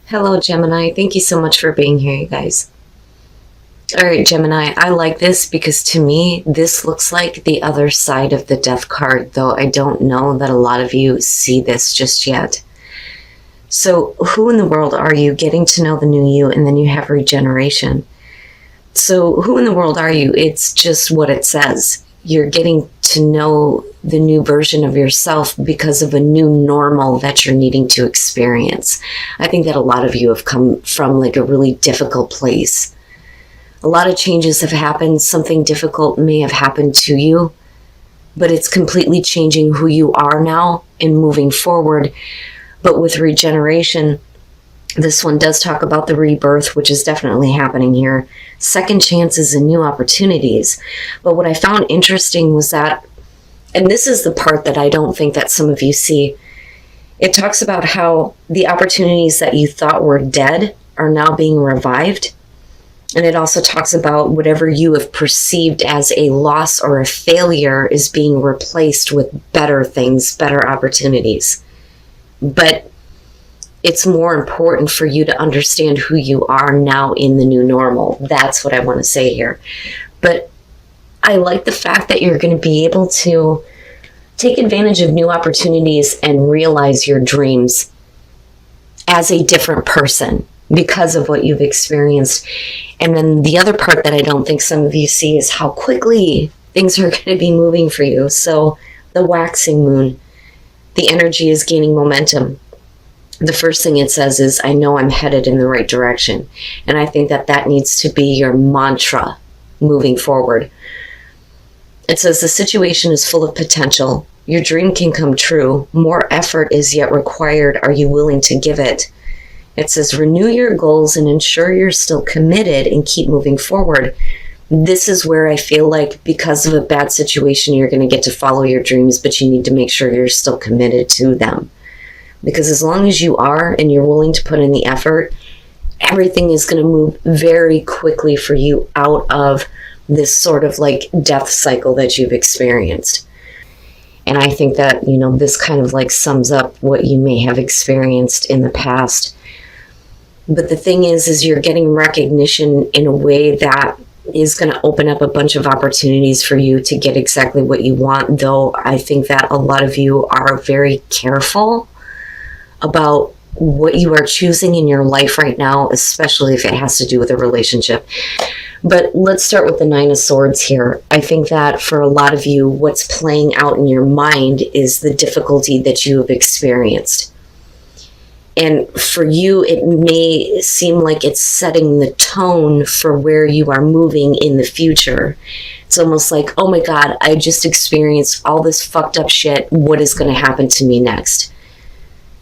Hello, Gemini. Thank you so much for being here, you guys. All right, Gemini, I like this because to me, this looks like the other side of the death card, though I don't know that a lot of you see this just yet. So, who in the world are you? Getting to know the new you, and then you have regeneration. So, who in the world are you? It's just what it says. You're getting to know the new version of yourself because of a new normal that you're needing to experience. I think that a lot of you have come from like a really difficult place. A lot of changes have happened. Something difficult may have happened to you, but it's completely changing who you are now and moving forward. But with regeneration, this one does talk about the rebirth, which is definitely happening here. Second chances and new opportunities. But what I found interesting was that, and this is the part that I don't think that some of you see, it talks about how the opportunities that you thought were dead are now being revived. And it also talks about whatever you have perceived as a loss or a failure is being replaced with better things, better opportunities. But it's more important for you to understand who you are now in the new normal. That's what I want to say here. But I like the fact that you're going to be able to take advantage of new opportunities and realize your dreams as a different person because of what you've experienced. And then the other part that I don't think some of you see is how quickly things are going to be moving for you. So the waxing moon, the energy is gaining momentum. The first thing it says is, I know I'm headed in the right direction. And I think that that needs to be your mantra moving forward. It says the situation is full of potential. Your dream can come true. More effort is yet required. Are you willing to give it? It says renew your goals and ensure you're still committed and keep moving forward. This is where I feel like because of a bad situation, you're going to get to follow your dreams, but you need to make sure you're still committed to them. Because as long as you are and you're willing to put in the effort, everything is going to move very quickly for you out of this sort of like death cycle that you've experienced. And I think that, this kind of like sums up what you may have experienced in the past. But the thing is you're getting recognition in a way that is going to open up a bunch of opportunities for you to get exactly what you want. Though I think that a lot of you are very careful about what you are choosing in your life right now, especially if it has to do with a relationship. But let's start with the Nine of Swords here. I think that for a lot of you, what's playing out in your mind is the difficulty that you have experienced. And for you, it may seem like it's setting the tone for where you are moving in the future. It's almost like, oh my God, I just experienced all this fucked up shit. What is going to happen to me next?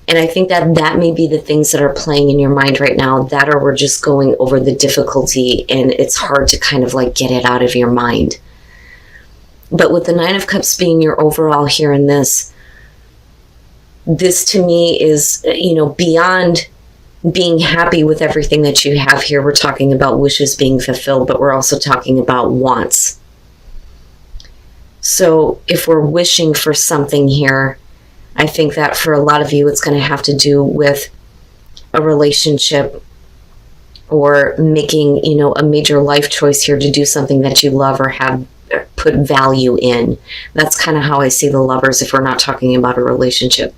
And I think that that may be the things that are playing in your mind right now, that or we're just going over the difficulty and it's hard to kind of like get it out of your mind. But with the Nine of Cups being your overall here in this to me is, beyond being happy with everything that you have here. We're talking about wishes being fulfilled, but we're also talking about wants. So if we're wishing for something here, I think that for a lot of you, it's going to have to do with a relationship or making, a major life choice here to do something that you love or have put value in. That's kind of how I see the Lovers if we're not talking about a relationship.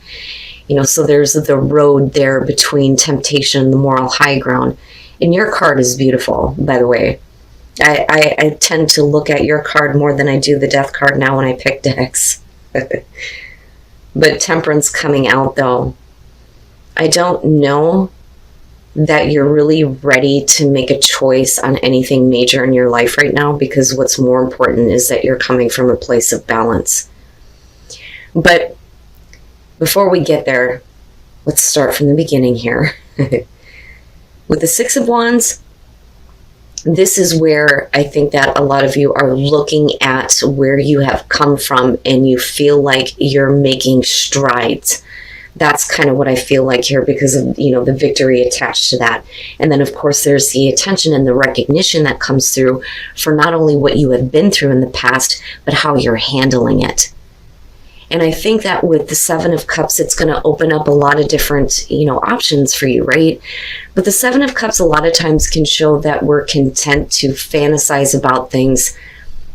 So there's the road there between temptation and the moral high ground. And your card is beautiful, by the way. I tend to look at your card more than I do the Death card now when I pick decks. But Temperance coming out, though, I don't know that you're really ready to make a choice on anything major in your life right now, because what's more important is that you're coming from a place of balance. But before we get there, let's start from the beginning here. With the Six of Wands, this is where I think that a lot of you are looking at where you have come from and you feel like you're making strides. That's kind of what I feel like here because of, the victory attached to that. And then, of course, there's the attention and the recognition that comes through for not only what you have been through in the past, but how you're handling it. And I think that with the Seven of Cups, it's going to open up a lot of different, options for you, right? But the Seven of Cups a lot of times can show that we're content to fantasize about things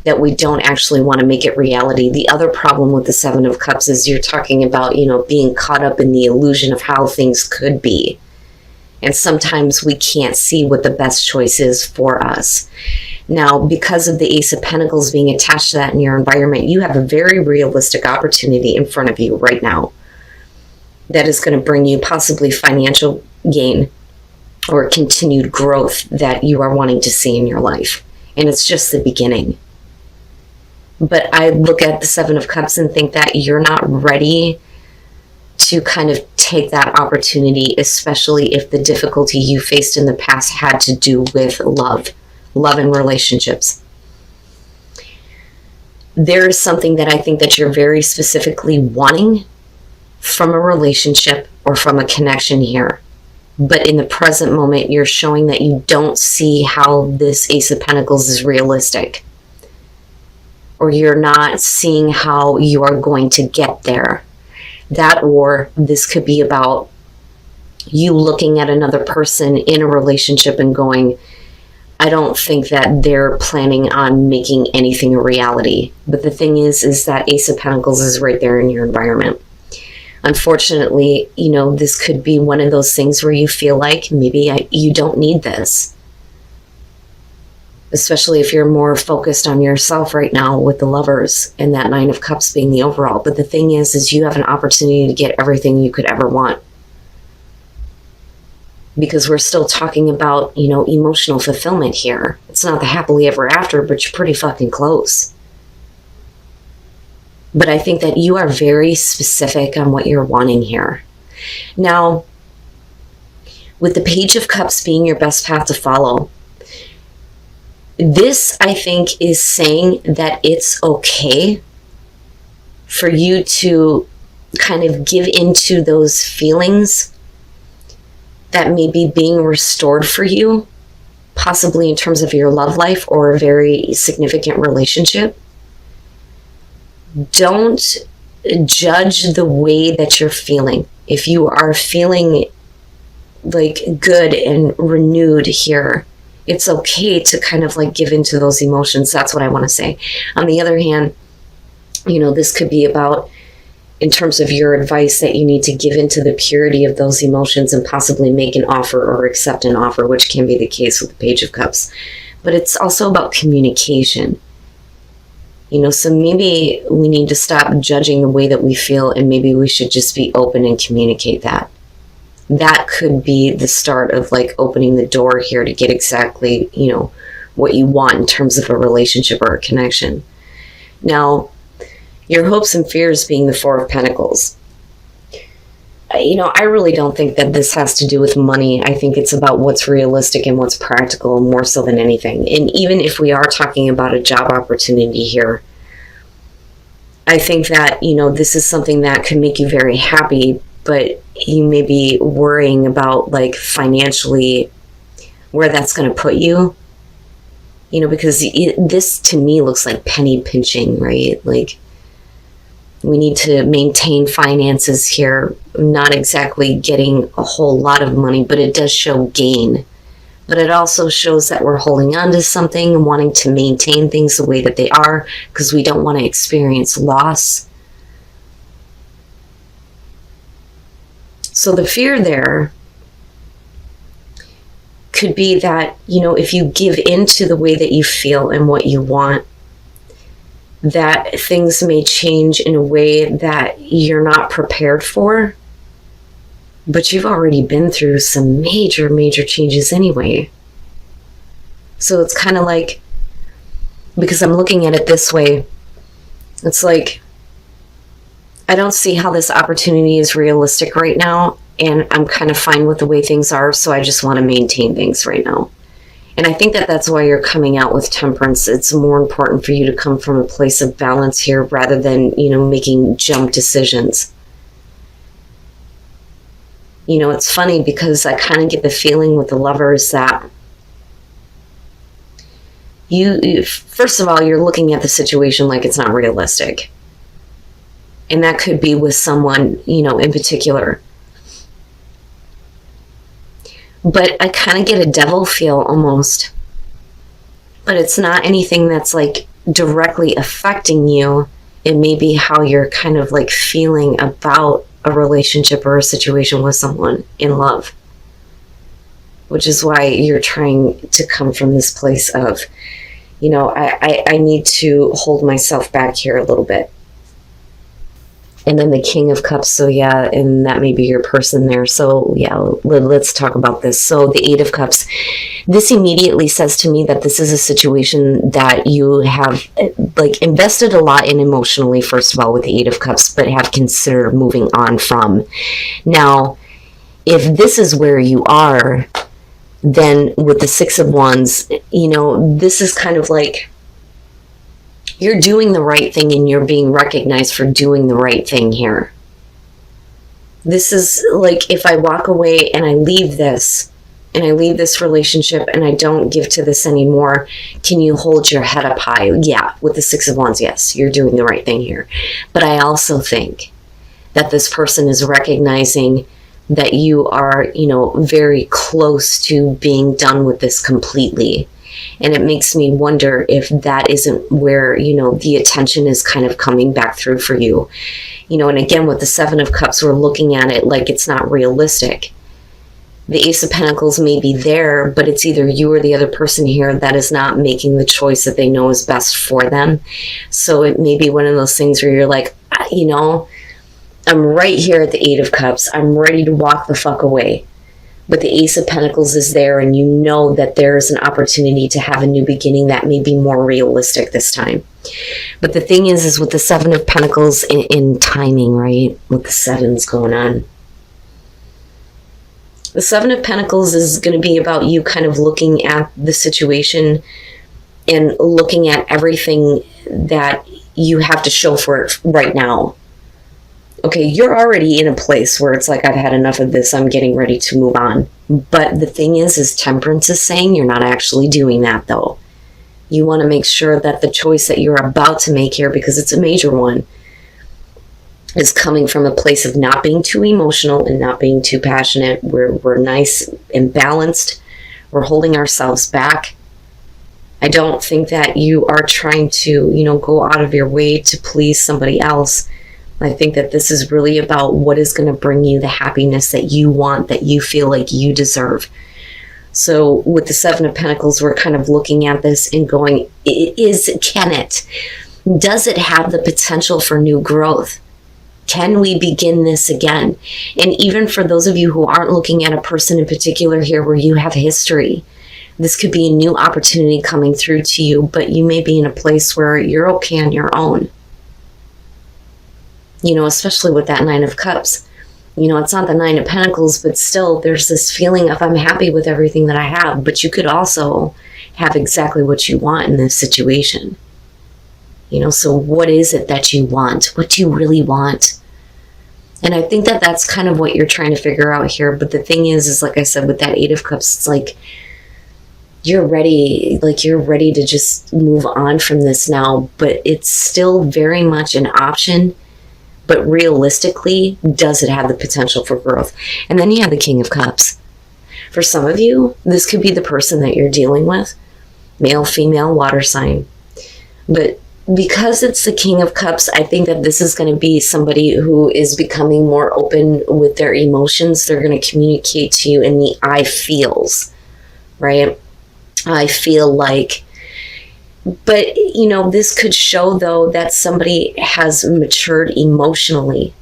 that we don't actually want to make it reality. The other problem with the Seven of Cups is you're talking about, being caught up in the illusion of how things could be. And sometimes we can't see what the best choice is for us. Now, because of the Ace of Pentacles being attached to that in your environment, you have a very realistic opportunity in front of you right now that is going to bring you possibly financial gain or continued growth that you are wanting to see in your life. And it's just the beginning. But I look at the Seven of Cups and think that you're not ready to kind of take that opportunity, especially if the difficulty you faced in the past had to do with love and relationships. There is something that I think that you're very specifically wanting from a relationship or from a connection here. But in the present moment, you're showing that you don't see how this Ace of Pentacles is realistic. Or you're not seeing how you are going to get there. That, or this could be about you looking at another person in a relationship and going, I don't think that they're planning on making anything a reality. But the thing is that Ace of Pentacles is right there in your environment. Unfortunately, this could be one of those things where you feel like maybe you don't need this. Especially if you're more focused on yourself right now with the Lovers and that Nine of Cups being the overall. But the thing is you have an opportunity to get everything you could ever want. Because we're still talking about, emotional fulfillment here. It's not the happily ever after, but you're pretty fucking close. But I think that you are very specific on what you're wanting here. Now, with the Page of Cups being your best path to follow, this, I think, is saying that it's okay for you to kind of give into those feelings that may be being restored for you, possibly in terms of your love life or a very significant relationship. Don't judge the way that you're feeling. If you are feeling like good and renewed here, it's okay to kind of like give into those emotions. That's what I want to say. On the other hand, this could be about, in terms of your advice, that you need to give into the purity of those emotions and possibly make an offer or accept an offer, which can be the case with the Page of Cups. But it's also about communication. So maybe we need to stop judging the way that we feel, and maybe we should just be open and communicate that. That could be the start of like opening the door here to get exactly, what you want in terms of a relationship or a connection. Now, your hopes and fears being the Four of Pentacles. I really don't think that this has to do with money. I think it's about what's realistic and what's practical more so than anything. And even if we are talking about a job opportunity here, I think that, this is something that could make you very happy, but you may be worrying about like financially where that's going to put you, because this to me looks like penny pinching, right? Like we need to maintain finances here, not exactly getting a whole lot of money, but it does show gain. But it also shows that we're holding on to something and wanting to maintain things the way that they are because we don't want to experience loss. So the fear there could be that, if you give into the way that you feel and what you want, that things may change in a way that you're not prepared for. But you've already been through some major, major changes anyway. So it's kind of like, because I'm looking at it this way, it's like, I don't see how this opportunity is realistic right now, and I'm kind of fine with the way things are, so I just want to maintain things right now. And I think that that's why you're coming out with Temperance. It's more important for you to come from a place of balance here rather than, making jump decisions. It's funny because I kind of get the feeling with the Lovers that you first of all, you're looking at the situation like it's not realistic. And that could be with someone, in particular. But I kind of get a devil feel almost. But it's not anything that's like directly affecting you. It may be how you're kind of like feeling about a relationship or a situation with someone in love. Which is why you're trying to come from this place of, I need to hold myself back here a little bit. And then the King of Cups, so yeah, and that may be your person there. So yeah, let's talk about this. So the Eight of Cups, this immediately says to me that this is a situation that you have like invested a lot in emotionally, first of all, with the Eight of Cups, but have considered moving on from. Now, if this is where you are, then with the Six of Wands, this is kind of like you're doing the right thing and you're being recognized for doing the right thing here. This is like if I walk away and I leave this relationship and I don't give to this anymore, can you hold your head up high? Yeah, with the Six of Wands, yes, you're doing the right thing here. But I also think that this person is recognizing that you are, very close to being done with this completely. And it makes me wonder if that isn't where, the attention is kind of coming back through for you. And again, with the Seven of Cups, we're looking at it like it's not realistic. The Ace of Pentacles may be there, but it's either you or the other person here that is not making the choice that they know is best for them. So it may be one of those things where you're like, I'm right here at the Eight of Cups. I'm ready to walk the fuck away. But the Ace of Pentacles is there, and you know that there's an opportunity to have a new beginning that may be more realistic this time. But the thing is with the Seven of Pentacles in timing, right? With the sevens going on. The Seven of Pentacles is going to be about you kind of looking at the situation and looking at everything that you have to show for it right now. Okay, you're already in a place where it's like, I've had enough of this, I'm getting ready to move on. But the thing is Temperance is saying you're not actually doing that, though. You want to make sure that the choice that you're about to make here, because it's a major one, is coming from a place of not being too emotional and not being too passionate. We're nice and balanced. We're holding ourselves back. I don't think that you are trying to, go out of your way to please somebody else. I think that this is really about what is going to bring you the happiness that you want, that you feel like you deserve. So with the Seven of Pentacles, we're kind of looking at this and going, does it have the potential for new growth? Can we begin this again? And even for those of you who aren't looking at a person in particular here where you have history, this could be a new opportunity coming through to you, but you may be in a place where you're okay on your own. Especially with that Nine of Cups. It's not the Nine of Pentacles, but still there's this feeling of I'm happy with everything that I have, but you could also have exactly what you want in this situation. So what is it that you want? What do you really want? And I think that that's kind of what you're trying to figure out here. But the thing is like I said, with that Eight of Cups, it's like you're ready to just move on from this now, but it's still very much an option. But realistically, does it have the potential for growth? And then you have the King of Cups. For some of you, this could be the person that you're dealing with. Male, female, water sign. But because it's the King of Cups, I think that this is going to be somebody who is becoming more open with their emotions. They're going to communicate to you in the I feels, right? I feel like. But, this could show, though, that somebody has matured emotionally.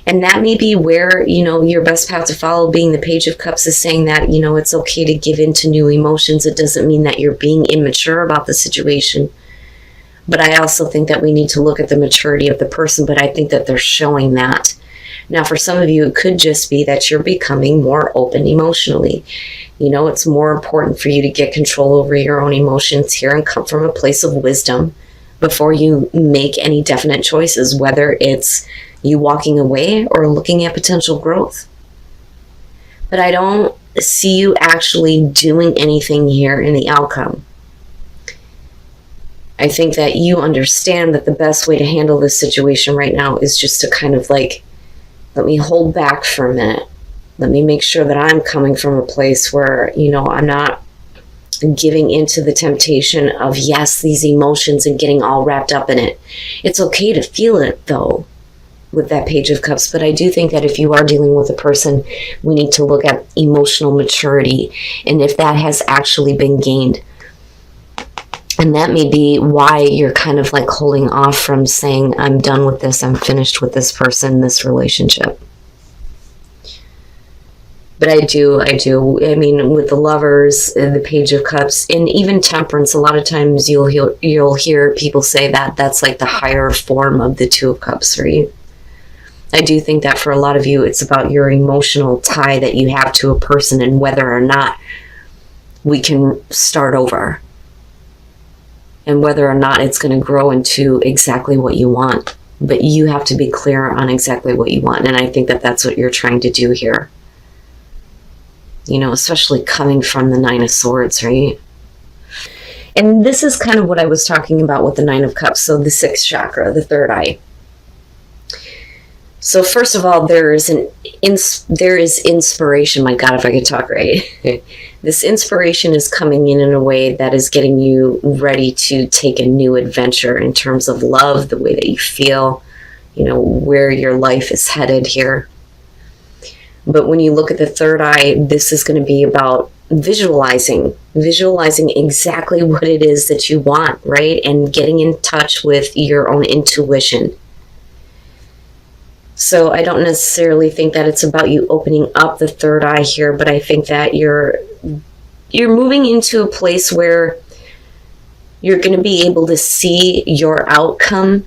And that may be where, your best path to follow, being the Page of Cups, is saying that, it's okay to give in to new emotions. It doesn't mean that you're being immature about the situation. But I also think that we need to look at the maturity of the person, but I think that they're showing that. Now, for some of you, it could just be that you're becoming more open emotionally. It's more important for you to get control over your own emotions here and come from a place of wisdom before you make any definite choices, whether it's you walking away or looking at potential growth. But I don't see you actually doing anything here in the outcome. I think that you understand that the best way to handle this situation right now is just to kind of like, let me hold back for a minute. Let me make sure that I'm coming from a place where, I'm not giving into the temptation of, yes, these emotions and getting all wrapped up in it. It's okay to feel it, though, with that Page of Cups. But I do think that if you are dealing with a person, we need to look at emotional maturity and if that has actually been gained. And that may be why you're kind of like holding off from saying, I'm done with this, I'm finished with this person, this relationship. But I do. I mean, with the Lovers, the Page of Cups, and even Temperance, a lot of times you'll hear people say that that's like the higher form of the Two of Cups, right? I do think that for a lot of you, it's about your emotional tie that you have to a person and whether or not we can start over. And whether or not it's going to grow into exactly what you want. But you have to be clear on exactly what you want. And I think that that's what you're trying to do here. Especially coming from the Nine of Swords, right? And this is kind of what I was talking about with the Nine of Cups. So the sixth chakra, the third eye. So first of all, there is inspiration. My God, if I could talk right. This inspiration is coming in a way that is getting you ready to take a new adventure in terms of love, the way that you feel, where your life is headed here. But when you look at the third eye, this is going to be about visualizing exactly what it is that you want, right? And getting in touch with your own intuition. So I don't necessarily think that it's about you opening up the third eye here, but I think that you're moving into a place where you're going to be able to see your outcome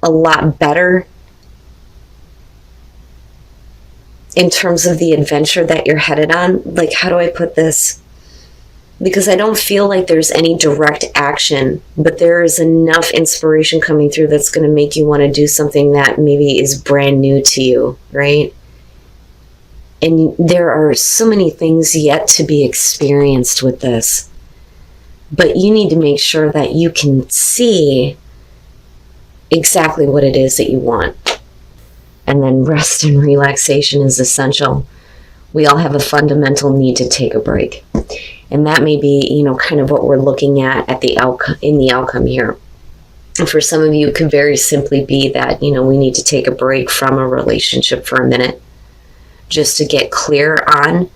a lot better in terms of the adventure that you're headed on. Like, how do I put this? Because I don't feel like there's any direct action, but there is enough inspiration coming through that's going to make you want to do something that maybe is brand new to you, right? And there are so many things yet to be experienced with this. But you need to make sure that you can see exactly what it is that you want. And then rest and relaxation is essential. We all have a fundamental need to take a break. And that may be, kind of what we're looking at the outcome here. And for some of you, it could very simply be that, we need to take a break from a relationship for a minute just to get clear on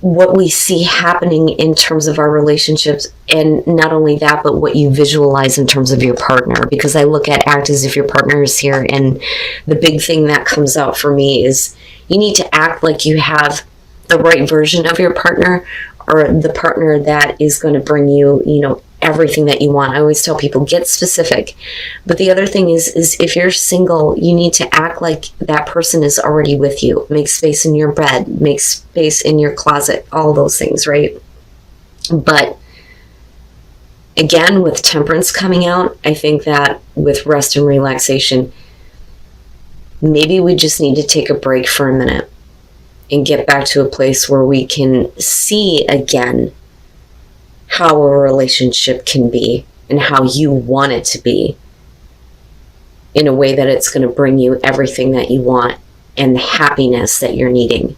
what we see happening in terms of our relationships. And not only that, but what you visualize in terms of your partner. Because I look at act as if your partner is here. And the big thing that comes out for me is you need to act like you have the right version of your partner, or the partner that is going to bring you, everything that you want. I always tell people, get specific. But the other thing is if you're single, you need to act like that person is already with you. Make space in your bed, make space in your closet, all those things, right? But again, with Temperance coming out, I think that with rest and relaxation, maybe we just need to take a break for a minute and get back to a place where we can see again how a relationship can be and how you want it to be in a way that it's going to bring you everything that you want and the happiness that you're needing.